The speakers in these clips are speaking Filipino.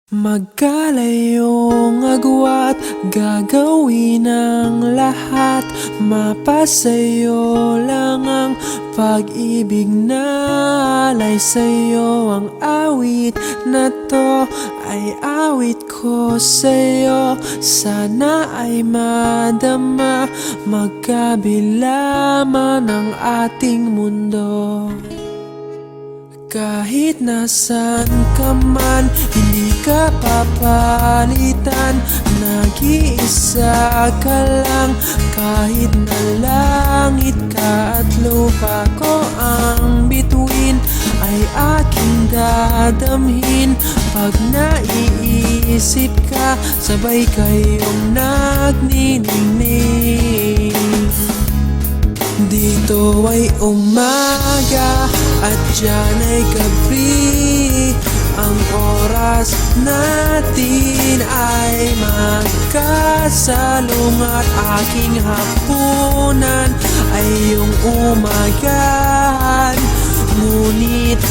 Magkalayong agwat, gagawin ang lahat. Mapasayo lang ang pag-ibig na alay sa'yo. Ang awit na to ay awit ko sa'yo. Sana ay madama, magkabila man ang ating mundo. Kahit nasan ka man, hindi ka papalitan. Nag-iisa ka lang, kahit na langit ka at lupa ko ang bituin, ay aking dadamhin. Pag naiisip ka, sabay kayong nagniningning. Dito ay umaga at diyan ay gabi. Ang oras natin ay magkasalungat. Aking hapunan ay iyong umagahan. Ngunit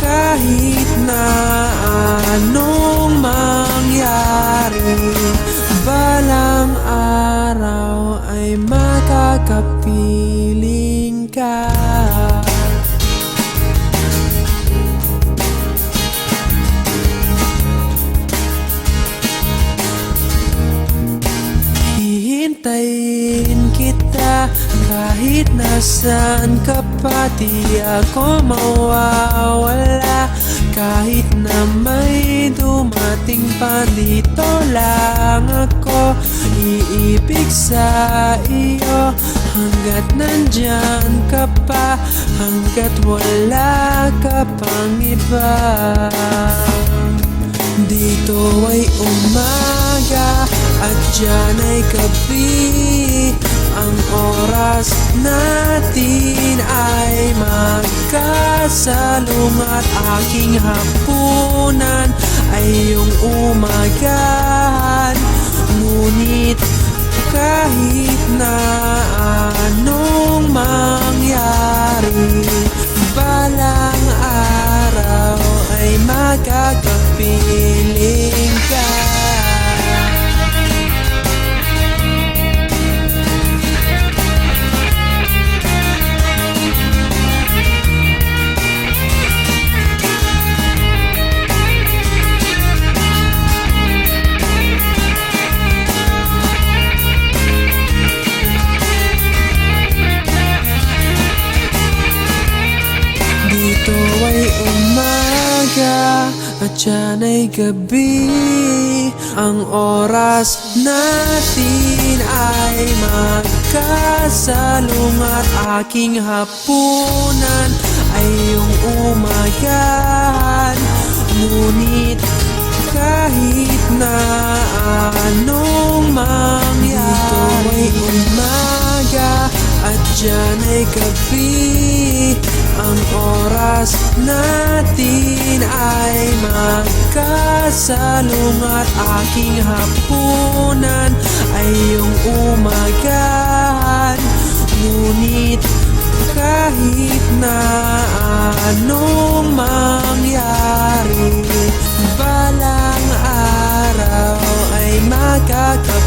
kahit na anong mangyari, balang araw ay makakapiling ka. Hihintayin kita kahit nasaan ka pa. Di ako mawawala kahit na may dumating pa. Dito lang ako iibig sa iyo hanggat nandyan ka pa, hanggat wala ka pang iba. Dito ay umaga at diyan ay gabi. Ang oras natin ay magkasalungat. Aking hapunan ay iyong umagahan. Ngunit kahit na anong mangyari, balang araw ay makakapiling ka. Dito ay umaga at diyan ay gabi. Ang oras natin ay magkasalungat. Aking hapunan ay iyong umagahan. Ngunit kahit na anong mangyari, dito ay umaga at diyan ay gabi. Ang oras natin ay magkasalungat. Aking hapunan ay iyong umagahan. Ngunit kahit na anong mangyari, balang araw ay makakapiling